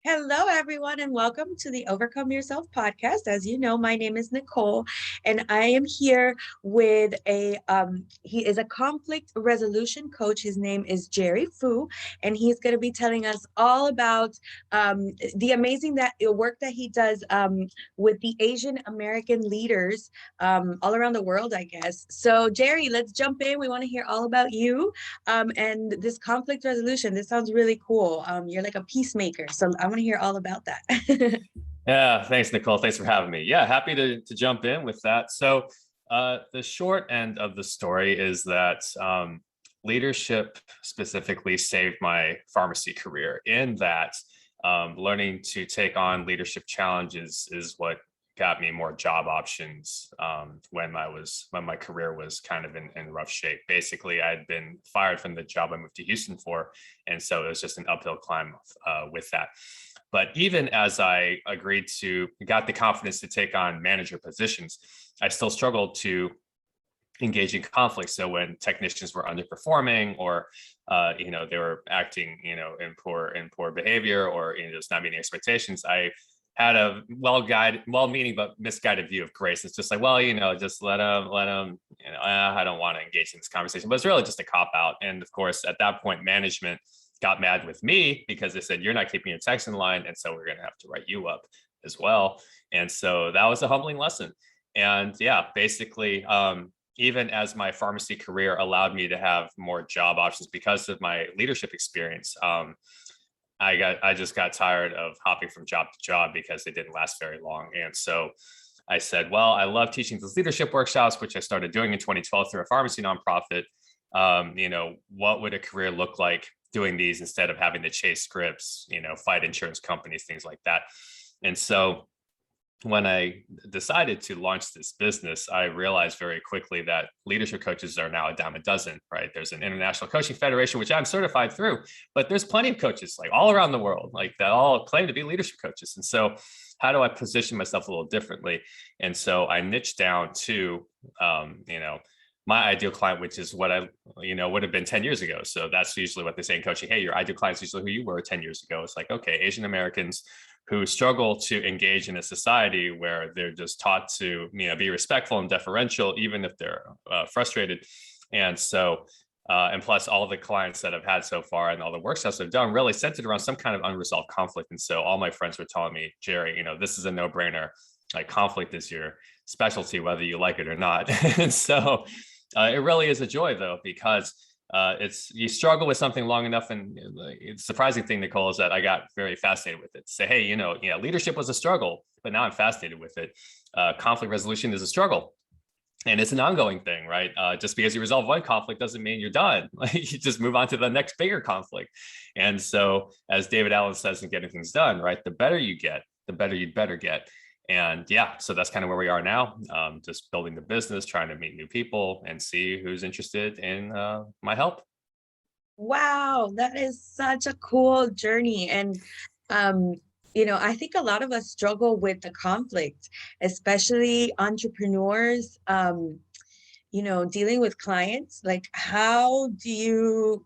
Hello, everyone, and welcome to the Overcome Yourself podcast. As you know, my name is Nicole, and I am here with he is a conflict resolution coach. His name is Jerry Fu, and he's going to be telling us all about the amazing work that he does with the Asian American leaders all around the world, I guess. So, Jerry, let's jump in. We want to hear all about you and this conflict resolution. This sounds really cool. You're like a peacemaker, so I want to hear all about that. Yeah, thanks, Nicole. Thanks for having me. Yeah, happy to jump in with that. So, the short end of the story is that leadership specifically saved my pharmacy career. In that, learning to take on leadership challenges is what got me more job options when my career was kind of in rough shape. Basically, I had been fired from the job I moved to Houston for, and so it was just an uphill climb with that. But even as I got the confidence to take on manager positions, I still struggled to engage in conflict. So when technicians were underperforming, or they were acting in poor behavior, or just not meeting expectations, I had a well-meaning but misguided view of grace. It's just like, well, just let them. I don't want to engage in this conversation, but it's really just a cop out. And of course, at that point, management got mad with me because they said, you're not keeping your text in line, and so we're going to have to write you up as well. And so that was a humbling lesson. And yeah, basically, even as my pharmacy career allowed me to have more job options because of my leadership experience, I just got tired of hopping from job to job because they didn't last very long. And so I said, well, I love teaching these leadership workshops, which I started doing in 2012 through a pharmacy nonprofit. What would a career look like doing these instead of having to chase scripts, fight insurance companies, things like that. And so when I decided to launch this business, I realized very quickly that leadership coaches are now a dime a dozen, right? There's an international coaching federation, which I'm certified through, but there's plenty of coaches like all around the world, like that all claim to be leadership coaches. And so how do I position myself a little differently? And so I niched down to, my ideal client, which is what I, would have been 10 years ago. So that's usually what they say in coaching. Hey, your ideal client is usually who you were 10 years ago. It's like, okay, Asian Americans who struggle to engage in a society where they're just taught to, be respectful and deferential, even if they're frustrated. And so, and plus all of the clients that I've had so far and all the workshops I've done really centered around some kind of unresolved conflict. And so all my friends were telling me, Jerry, this is a no-brainer. Like, conflict is your specialty, whether you like it or not. And so it really is a joy, though, because you struggle with something long enough. And it's surprising thing, Nicole, is that I got very fascinated with it. Say, hey, leadership was a struggle, but now I'm fascinated with it. Conflict resolution is a struggle. And it's an ongoing thing, right? Just because you resolve one conflict doesn't mean you're done. Like, you just move on to the next bigger conflict. And so, as David Allen says in Getting Things Done, right? The better you get, the better you'd better get. And yeah, so that's kind of where we are now. Just building the business, trying to meet new people and see who's interested in my help. Wow, that is such a cool journey. And I think a lot of us struggle with the conflict, especially entrepreneurs. Dealing with clients, like, how do you,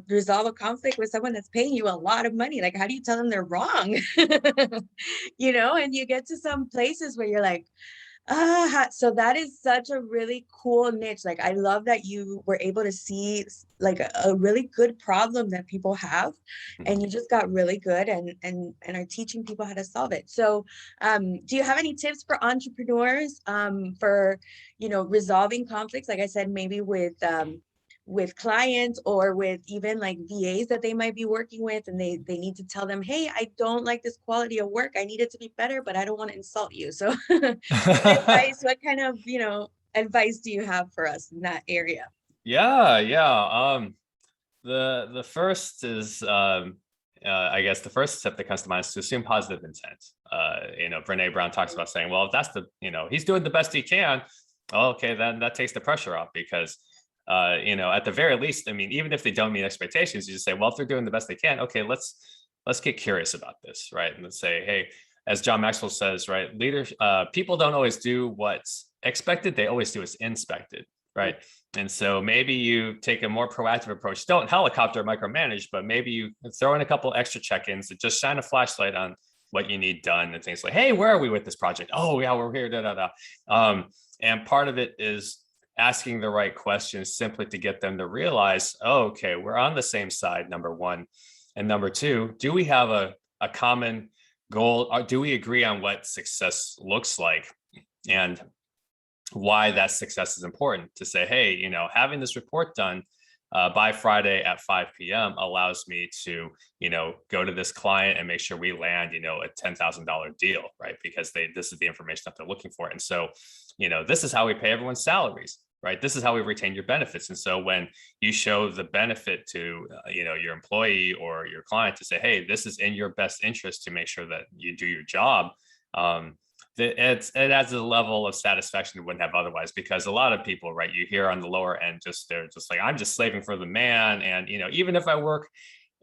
resolve a conflict with someone that's paying you a lot of money? Like, how do you tell them they're wrong? And you get to some places where you're like, so that is such a really cool niche. Like, I love that you were able to see like a really good problem that people have, and you just got really good and are teaching people how to solve it. So, do you have any tips for entrepreneurs for, resolving conflicts? Like I said, maybe with clients or with even like VAs that they might be working with, and they need to tell them, hey, I don't like this quality of work. I need it to be better, but I don't want to insult you. So what kind of, advice do you have for us in that area? Yeah. The first is, I guess the first step that comes to mind is to assume positive intent. Brene Brown talks about saying, well, if that's he's doing the best he can. Okay, then that takes the pressure off, because at the very least, I mean, even if they don't meet expectations, you just say, well, if they're doing the best they can, okay, let's get curious about this, right? And let's say, hey, as John Maxwell says, right, people don't always do what's expected; they always do what's inspected, right? And so maybe you take a more proactive approach. Don't helicopter micromanage, but maybe you throw in a couple extra check-ins and just shine a flashlight on what you need done and things like, hey, where are we with this project? Oh, yeah, we're here, da, da, da. And part of it is asking the right questions simply to get them to realize, oh, okay, we're on the same side, number one. And number two, do we have a common goal? Or do we agree on what success looks like? And why that success is important, to say, hey, having this report done by Friday at 5 p.m. allows me to, go to this client and make sure we land, a $10,000 deal, right? Because this is the information that they're looking for. And so, this is how we pay everyone's salaries, right? This is how we retain your benefits. And so when you show the benefit to, your employee or your client to say, hey, this is in your best interest to make sure that you do your job, it adds a level of satisfaction you wouldn't have otherwise. Because a lot of people, right, you hear on the lower end, they're just like, I'm just slaving for the man. And, even if I work,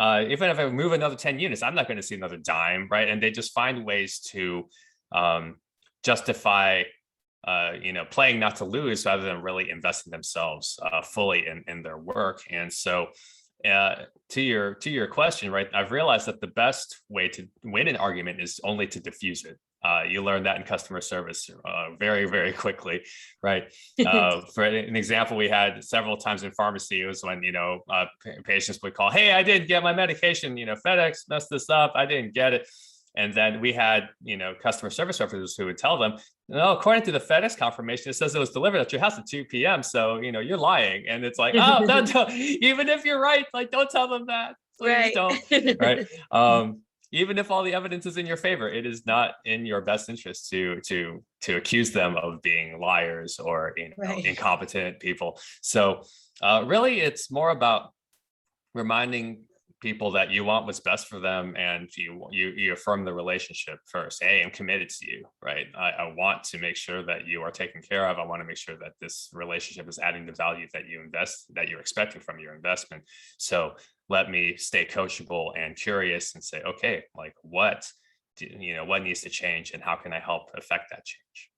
even if I move another 10 units, I'm not going to see another dime, right? And they just find ways to justify, playing not to lose rather than really investing themselves fully in their work. And so to your question, right, I've realized that the best way to win an argument is only to diffuse it. You learn that in customer service very, very quickly, right? For an example, we had several times in pharmacy, it was when, patients would call, hey, I didn't get my medication, FedEx messed this up, I didn't get it. And then we had, customer service representatives who would tell them, no, according to the FedEx confirmation, it says it was delivered at your house at 2 p.m. So, you're lying. And it's like, oh, no, even if you're right, like, don't tell them that. Please don't. Right. Even if all the evidence is in your favor, it is not in your best interest to accuse them of being liars or incompetent people. So really, it's more about reminding people that you want what's best for them, and you affirm the relationship first. Hey, I'm committed to you, right? I want to make sure that you are taken care of. I want to make sure that this relationship is adding the value that you're expecting from your investment. So let me stay coachable and curious and say, okay, like what needs to change and how can I help affect that change?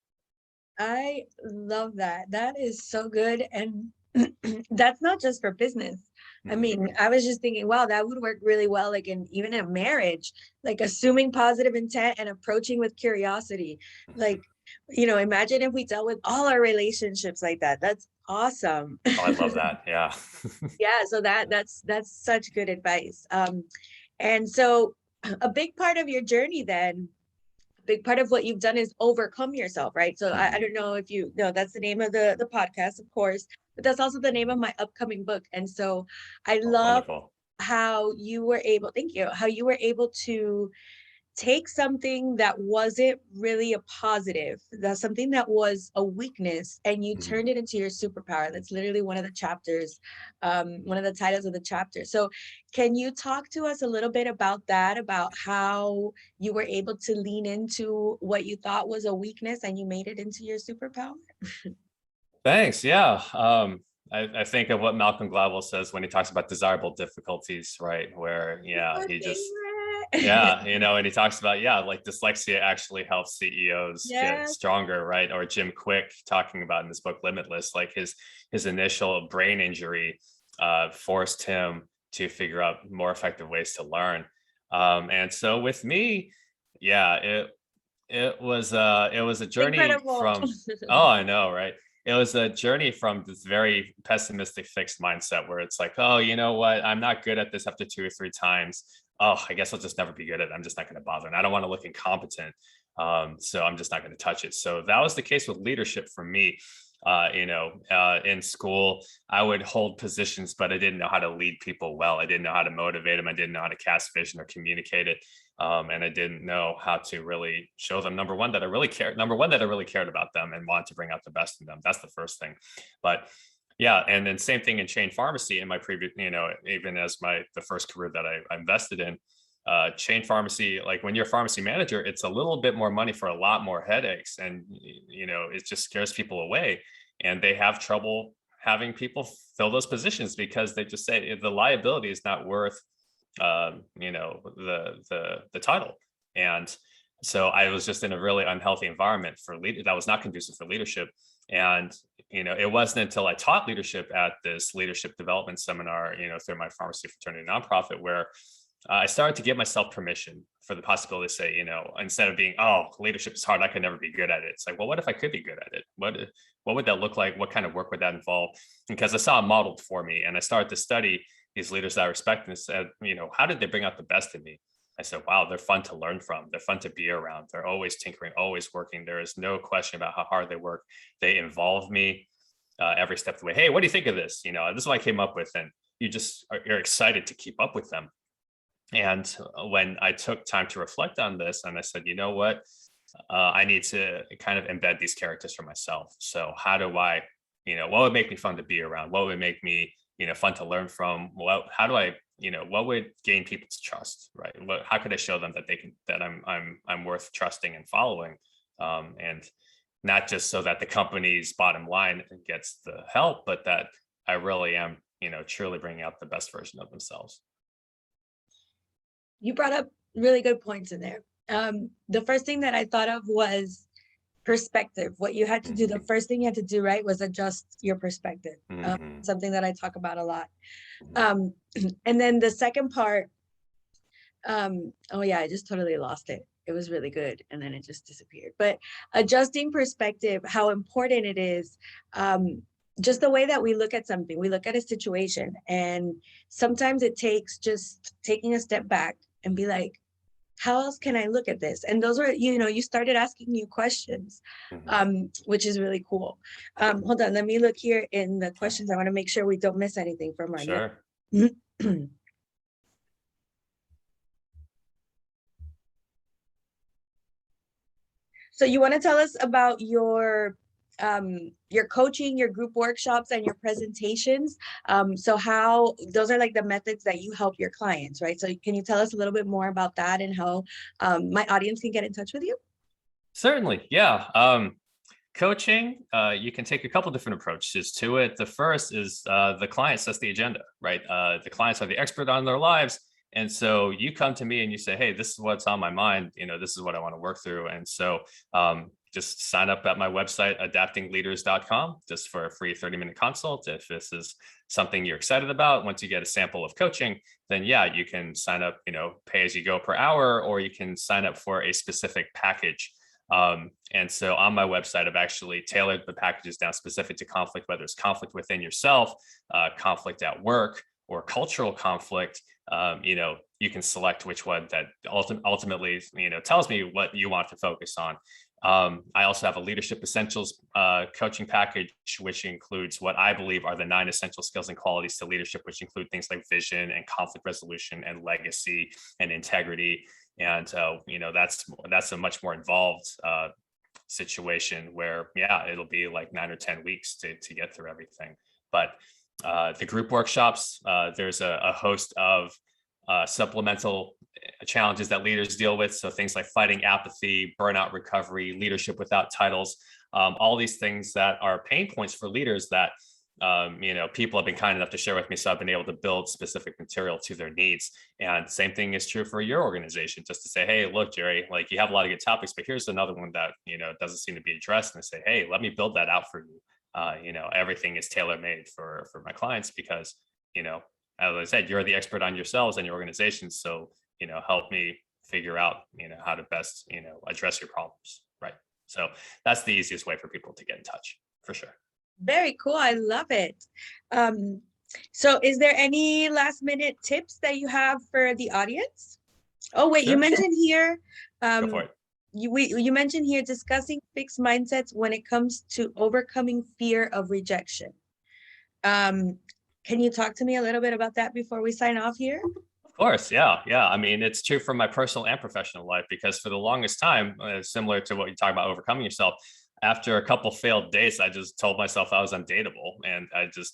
I love that. That is so good. And that's not just for business. I mean, I was just thinking, wow, that would work really well, like even in a marriage, like assuming positive intent and approaching with curiosity. Like, imagine if we dealt with all our relationships like that. That's awesome. Oh, I love that. Yeah. Yeah, so that's such good advice. And so a big part of your journey then, a big part of what you've done is overcome yourself, right? So I don't know if you know, that's the name of the podcast, of course, but that's also the name of my upcoming book. And so I Oh, love wonderful. how you were able, thank you, how you were able to take something that wasn't really a positive, that's something that was a weakness, and you turned it into your superpower. That's literally one of the chapters, one of the titles of the chapter. So can you talk to us a little bit about that, about how you were able to lean into what you thought was a weakness and you made it into your superpower? Thanks. Yeah. I think of what Malcolm Gladwell says when he talks about desirable difficulties, right? Where, My he just, favorite. yeah, and he talks about, like dyslexia actually helps CEOs get Yes. stronger, right? Or Jim Quick talking about in this book, Limitless, like his initial brain injury forced him to figure out more effective ways to learn. And so with me, yeah, it was a journey Incredible. from, oh, I know, right? It was a journey from this very pessimistic fixed mindset where it's like, oh, you know what? I'm not good at this after 2 or 3 times. Oh, I guess I'll just never be good at it. I'm just not going to bother. And I don't want to look incompetent. So I'm just not going to touch it. So that was the case with leadership for me. In school, I would hold positions, but I didn't know how to lead people well. I didn't know how to motivate them. I didn't know how to cast vision or communicate it. And I didn't know how to really show them, number one, that I really cared about them and wanted to bring out the best in them. That's the first thing. But yeah, and then same thing in chain pharmacy in my previous, even as the first career that I invested in, chain pharmacy, like when you're a pharmacy manager, it's a little bit more money for a lot more headaches. And, it just scares people away, and they have trouble having people fill those positions because they just say the liability is not worth, the title. And so I was just in a really unhealthy environment that was not conducive for leadership. And it wasn't until I taught leadership at this leadership development seminar, through my pharmacy fraternity nonprofit, where I started to give myself permission for the possibility to say, instead of being, oh, leadership is hard, I could never be good at it. It's like, well, what if I could be good at it? What would that look like? What kind of work would that involve? Because I saw it modeled for me, and I started to study these leaders that I respect and said, how did they bring out the best in me? I said, wow, they're fun to learn from. They're fun to be around. They're always tinkering, always working. There is no question about how hard they work. They involve me every step of the way. Hey, what do you think of this? This is what I came up with. And you're excited to keep up with them. And when I took time to reflect on this, and I said, you know what, I need to kind of embed these characters for myself. So how do I, what would make me fun to be around? What would make me, fun to learn from? How do I, what would gain people's trust, right? How could I show them that I'm worth trusting and following, and not just so that the company's bottom line gets the help, but that I really am, truly bringing out the best version of themselves. You brought up really good points in there. The first thing that I thought of was perspective. What you had to do, the first thing you had to do, right, was adjust your perspective. Something that I talk about a lot. And then the second part, oh yeah, I just totally lost it. It was really good, and then it just disappeared. But adjusting perspective, how important it is. Just the way that we look at something, we look at a situation, and sometimes it takes just taking a step back and be like, how else can I look at this? And those are, you started asking new questions, which is really cool. Hold on, let me look here in the questions. I want to make sure we don't miss anything from our Sure. So you want to tell us about your coaching, your group workshops, and your presentations. So how those are like the methods that you help your clients, right? So can you tell us a little bit more about that and how my audience can get in touch with you? Certainly, yeah. Coaching, you can take a couple different approaches to it. The first is the client sets the agenda, right? The clients are the expert on their lives. And so you come to me and you say, hey, this is what's on my mind. This is what I want to work through. And so just sign up at my website, adaptingleaders.com, just for a free 30-minute consult. If this is something you're excited about, once you get a sample of coaching, then yeah, you can sign up, pay as you go per hour, or you can sign up for a specific package. And so on my website, I've actually tailored the packages down specific to conflict, whether it's conflict within yourself, conflict at work, or cultural conflict. You can select which one that ultimately, tells me what you want to focus on. I also have a leadership essentials coaching package, which includes what I believe are the 9 essential skills and qualities to leadership, which include things like vision and conflict resolution and legacy and integrity. And that's a much more involved situation where, yeah, it'll be like 9 or 10 weeks to get through everything. But the group workshops, there's a host of supplemental challenges that leaders deal with. So things like fighting apathy, burnout recovery, leadership without titles, all these things that are pain points for leaders that people have been kind enough to share with me. So I've been able to build specific material to their needs. And same thing is true for your organization, just to say, hey, look, Jerry, like you have a lot of good topics, but here's another one that, doesn't seem to be addressed. And I say, hey, let me build that out for you. Everything is tailor-made for my clients because, as I said, you're the expert on yourselves and your organizations. So, help me figure out, how to best, address your problems. Right. So that's the easiest way for people to get in touch, for sure. Very cool. I love it. So is there any last minute tips that you have for the audience? Oh, wait, Sure. You mentioned here, Go for it. you mentioned here discussing fixed mindsets when it comes to overcoming fear of rejection. Can you talk to me a little bit about that before we sign off here? Of course. Yeah. Yeah. I mean, it's true for my personal and professional life, because for the longest time, similar to what you talk about overcoming yourself, after a couple failed dates, I just told myself I was undateable. And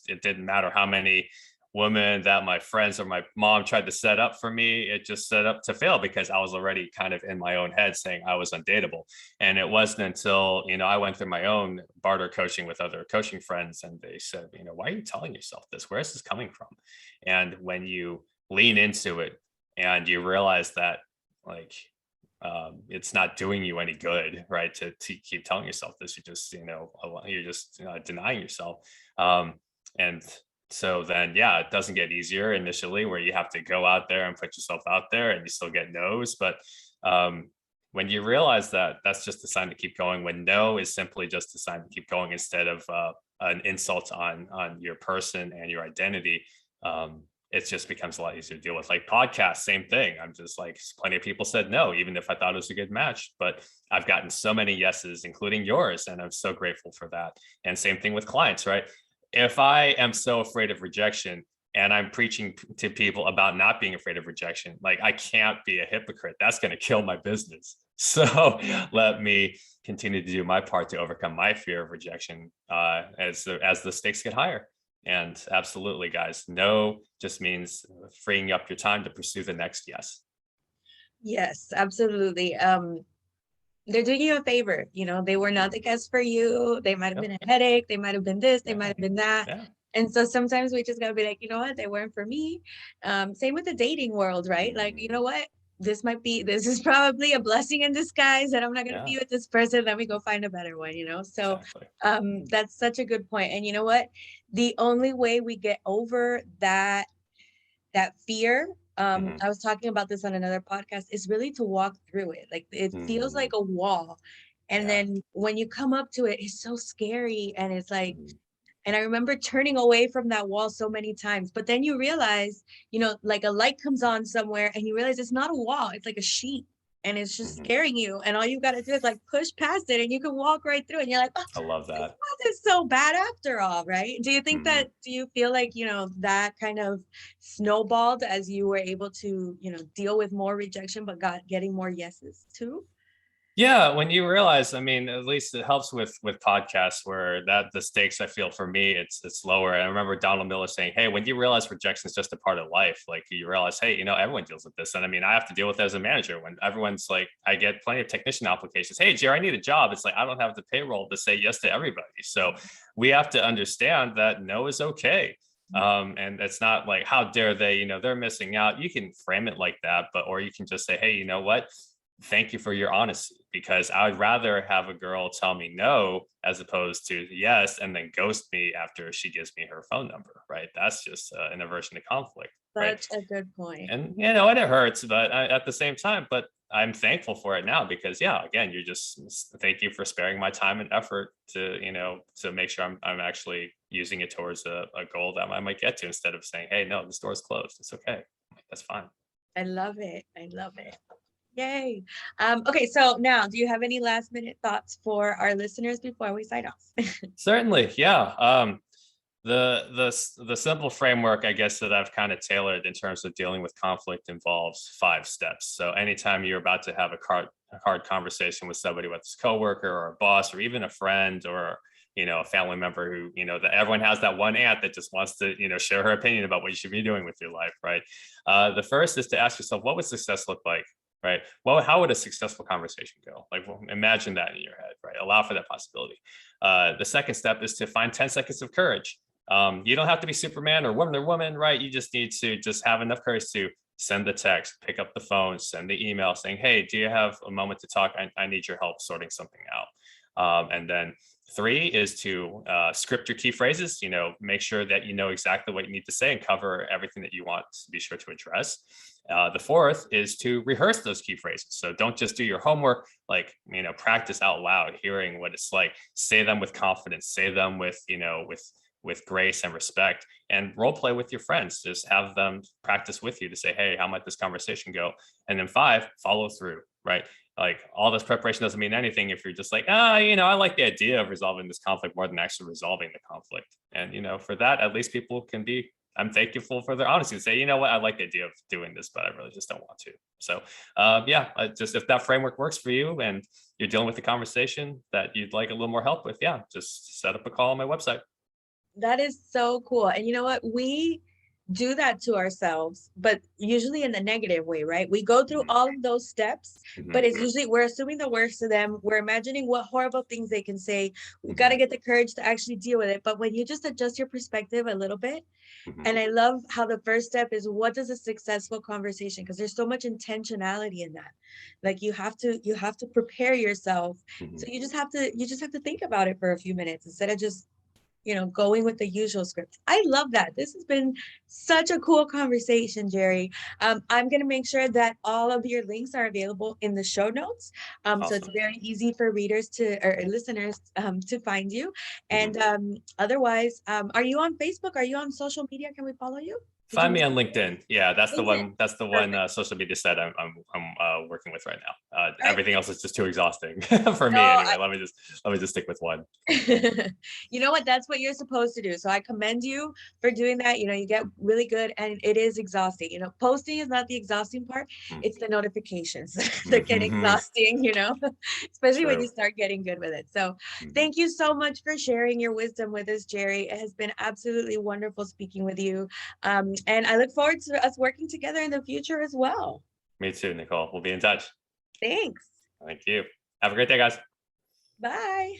it didn't matter how many women that my friends or my mom tried to set up for me, it just set up to fail because I was already kind of in my own head saying I was undateable. And it wasn't until, I went through my own barter coaching with other coaching friends, and they said, why are you telling yourself this? Where is this coming from? And when you lean into it and you realize that, like, it's not doing you any good, right? To keep telling yourself this, you're just denying yourself. And so then, yeah, it doesn't get easier initially where you have to go out there and put yourself out there and you still get no's. But um, when you realize that that's just a sign to keep going, when no is simply just a sign to keep going instead of an insult on your person and your identity, it just becomes a lot easier to deal with. Like podcasts, same thing. I'm just like, plenty of people said no, even if I thought it was a good match, but I've gotten so many yeses, including yours, and I'm so grateful for that. And same thing with clients, right? If I am so afraid of rejection and I'm preaching to people about not being afraid of rejection, like I can't be a hypocrite. That's going to kill my business. So let me continue to do my part to overcome my fear of rejection as the stakes get higher. And absolutely, guys, no just means freeing up your time to pursue the next yes. Yes, absolutely. They're doing you a favor. They were not the guest for you. They might have been Yep. a headache. They might have been this. They Yeah. might have been that. Yeah. And so sometimes we just gotta be like, you know what? They weren't for me. Same with the dating world, right? Like, you know what? This is probably a blessing in disguise that I'm not gonna Yeah. be with this person. Let me go find a better one, So Exactly. that's such a good point. And you know what? The only way we get over that fear, I was talking about this on another podcast, is really to walk through it. Like it feels like a wall. And Yeah. then when you come up to it, it's so scary. And it's like, Mhm. and I remember turning away from that wall so many times. But then you realize, like a light comes on somewhere and you realize it's not a wall, it's like a sheet. And it's just Mhm. scaring you. And all you got to do is like push past it and you can walk right through. And you're like, oh, I love it that. wasn't so bad after all, right? Mhm. Do you feel like, that kind of snowballed as you were able to, deal with more rejection, but getting more yeses too? Yeah, when you realize, I mean, at least it helps with podcasts where that the stakes I feel for me, it's lower. And I remember Donald Miller saying, "Hey, when you realize rejection is just a part of life, like you realize, hey, everyone deals with this." And I mean, I have to deal with it as a manager when everyone's like, I get plenty of technician applications. Hey, Jerry, I need a job. It's like I don't have the payroll to say yes to everybody. So we have to understand that no is okay. And it's not like how dare they, they're missing out. You can frame it like that, but or you can just say, hey, you know what? Thank you for your honesty, because I would rather have a girl tell me no as opposed to yes and then ghost me after she gives me her phone number, right? That's just an aversion to conflict, right? Such a good point. And and it hurts, but at the same time, but I'm thankful for it now because yeah, again, you're just thank you for sparing my time and effort to to make sure I'm actually using it towards a goal that I might get to instead of saying, hey, no, the store's closed, it's okay, like, that's fine. I love it. I love it. Yay. Okay, so now, do you have any last minute thoughts for our listeners before we sign off? Certainly, yeah. The simple framework, I guess, that I've kind of tailored in terms of dealing with conflict involves 5 steps. So anytime you're about to have a hard conversation with somebody, whether it's a coworker or a boss or even a friend or a family member who that everyone has that one aunt that just wants to share her opinion about what you should be doing with your life, right? The first is to ask yourself, what would success look like? Right. Well, how would a successful conversation go? Like, well, imagine that in your head, right? Allow for that possibility. The second step is to find 10 seconds of courage. You don't have to be Superman or woman, right? You just need to just have enough courage to send the text, pick up the phone, send the email saying, hey, do you have a moment to talk? I need your help sorting something out. And then 3 is to script your key phrases, make sure that you know exactly what you need to say and cover everything that you want to be sure to address. The 4th is to rehearse those key phrases. So don't just do your homework, like, practice out loud, hearing what it's like, say them with confidence, say them with grace and respect, and role play with your friends. Just have them practice with you to say, hey, how might this conversation go? And then 5, follow through, right? Like all this preparation doesn't mean anything if you're just like, I like the idea of resolving this conflict more than actually resolving the conflict. And, for that, at least people can be, I'm thankful for their honesty and say, you know what, I like the idea of doing this, but I really just don't want to. So just if that framework works for you and you're dealing with the conversation that you'd like a little more help with, just set up a call on my website. That is so cool. And you know what? do that to ourselves, but usually in the negative way, right? We go through Mhm, all of those steps, but mhm, it's usually we're assuming the worst of them. We're imagining what horrible things they can say. We've got to mhm, get the courage to actually deal with it. But when you just adjust your perspective a little bit, mhm, and I love how the first step is what does a successful conversation, because there's so much intentionality in that. Like you have to prepare yourself. So mhm. you just have to think about it for a few minutes instead of just going with the usual script. I love that. This has been such a cool conversation, Jerry. I'm going to make sure that all of your links are available in the show notes. So it's Awesome. very easy for readers or listeners to find you. Mhm. And otherwise, are you on Facebook? Are you on social media? Can we follow you? Did you Find me mention on LinkedIn. Yeah, that's the LinkedIn? one. That's the one Perfect. social media set I'm working with right now. All right. Everything else is just too exhausting for me No, anyway. Let me just stick with one. you know what? That's what you're supposed to do. So I commend you for doing that. You get really good and it is exhausting. Posting is not the exhausting part. It's the notifications that get Mm-hmm. exhausting, especially when True. you start getting good with it. So Mhm. thank you so much for sharing your wisdom with us, Jerry. It has been absolutely wonderful speaking with you. And I look forward to us working together in the future as well. Me too, Nicole. We'll be in touch. Thanks. Thank you. Have a great day, guys. Bye.